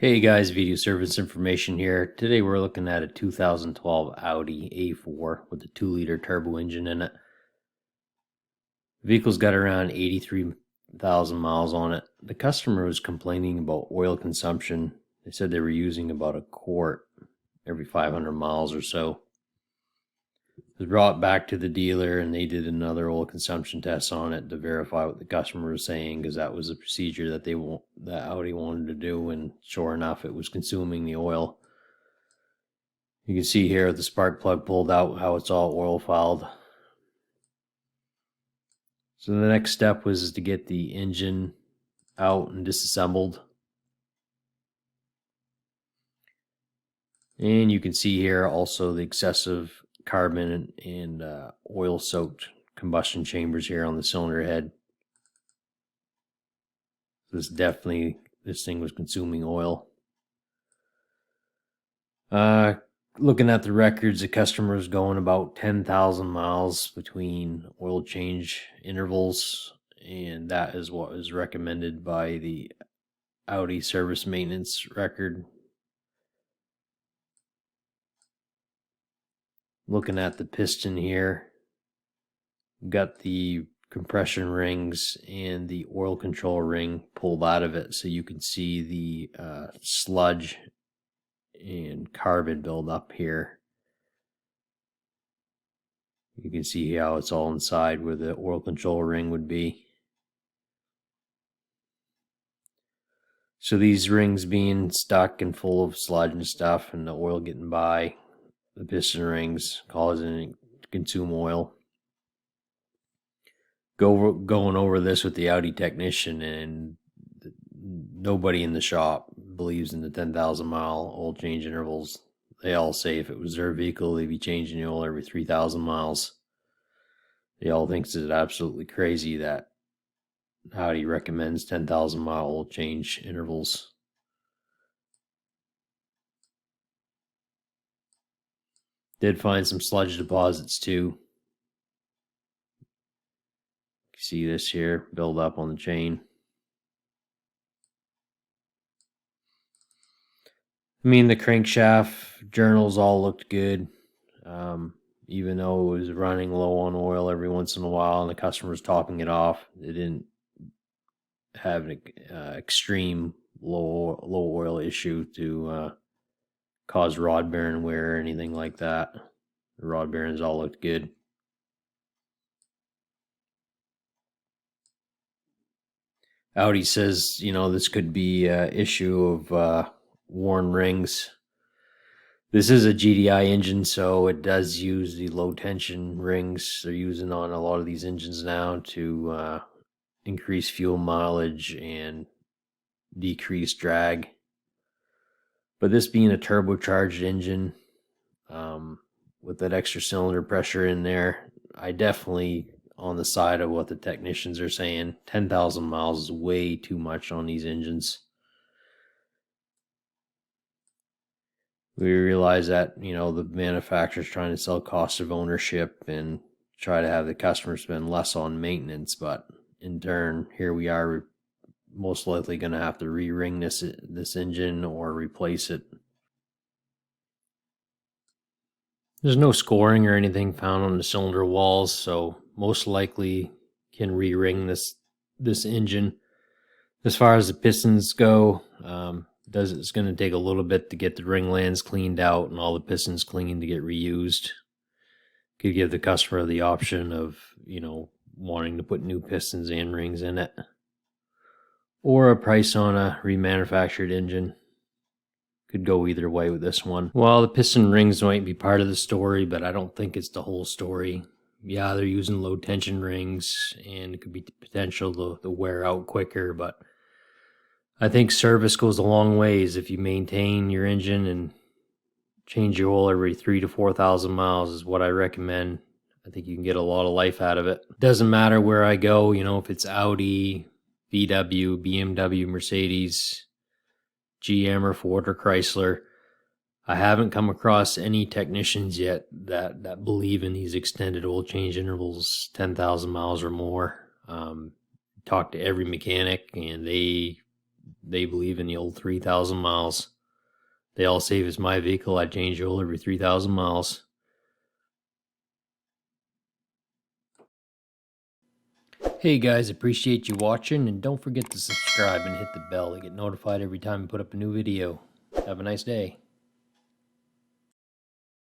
Hey guys, video service information here. Today we're looking at a 2012 Audi A4 with a 2-liter turbo engine in it. The vehicle's got around 83,000 miles on it. The customer was complaining about oil consumption. They said they were using about a quart every 500 miles or so. It was brought back to the dealer and they did another oil consumption test on it to verify what the customer was saying, because that was the procedure that that Audi wanted to do, and sure enough it was consuming the oil. You can see here the spark plug pulled out how it's all oil fouled. So the next step was to get the engine out and disassembled. And you can see here also the excessive carbon and oil soaked combustion chambers here on the cylinder head. This thing was consuming oil. Looking at the records, the customer was going about 10,000 miles between oil change intervals, and that is what was recommended by the Audi service maintenance record. Looking at the piston here, got the compression rings and the oil control ring pulled out of it, so you can see the sludge and carbon build up here. You can see how it's all inside where the oil control ring would be. So these rings being stuck and full of sludge and stuff, and the oil getting by the piston rings, causing it to consume oil. Going over this with the Audi technician, and nobody in the shop believes in the 10,000 mile oil change intervals. They all say if it was their vehicle, they'd be changing the oil every 3,000 miles. They all think it's absolutely crazy that Audi recommends 10,000 mile oil change intervals. Did find some sludge deposits too. You see this here build up on the chain. I mean, the crankshaft journals all looked good, even though it was running low on oil every once in a while and the customer was topping it off. It didn't have an extreme low oil issue to cause rod bearing wear or anything like that. The rod bearings all looked good. Audi says, this could be an issue of worn rings. This is a GDI engine, so it does use the low tension rings they're using on a lot of these engines now to increase fuel mileage and decrease drag. But this being a turbocharged engine with that extra cylinder pressure in there, I definitely on the side of what the technicians are saying. 10,000 miles is way too much on these engines. We realize that, the manufacturer's trying to sell cost of ownership and try to have the customer spend less on maintenance, but in turn, here we are most likely going to have to re-ring this engine or replace it. There's no scoring or anything found on the cylinder walls, so most likely can re-ring this engine. As far as the pistons go, it's going to take a little bit to get the ring lands cleaned out and all the pistons cleaned to get reused. Could give the customer the option of, wanting to put new pistons and rings in it, or a price on a remanufactured engine. Could go either way with this one. Well, the piston rings might be part of the story, but I don't think it's the whole story. Yeah, they're using low tension rings and it could be potential to wear out quicker, but I think service goes a long ways. If you maintain your engine and change your oil every 3,000 to 4,000 miles is what I recommend. I think you can get a lot of life out of it. Doesn't matter where I go, if it's Audi, VW, BMW, Mercedes, GM or Ford or Chrysler. I haven't come across any technicians yet that believe in these extended oil change intervals, 10,000 miles or more. Talk to every mechanic and they they believe in the old 3,000 miles. They all say if it's my vehicle, I change oil every 3,000 miles. Hey guys, appreciate you watching, and don't forget to subscribe and hit the bell to get notified every time I put up a new video. Have a nice day.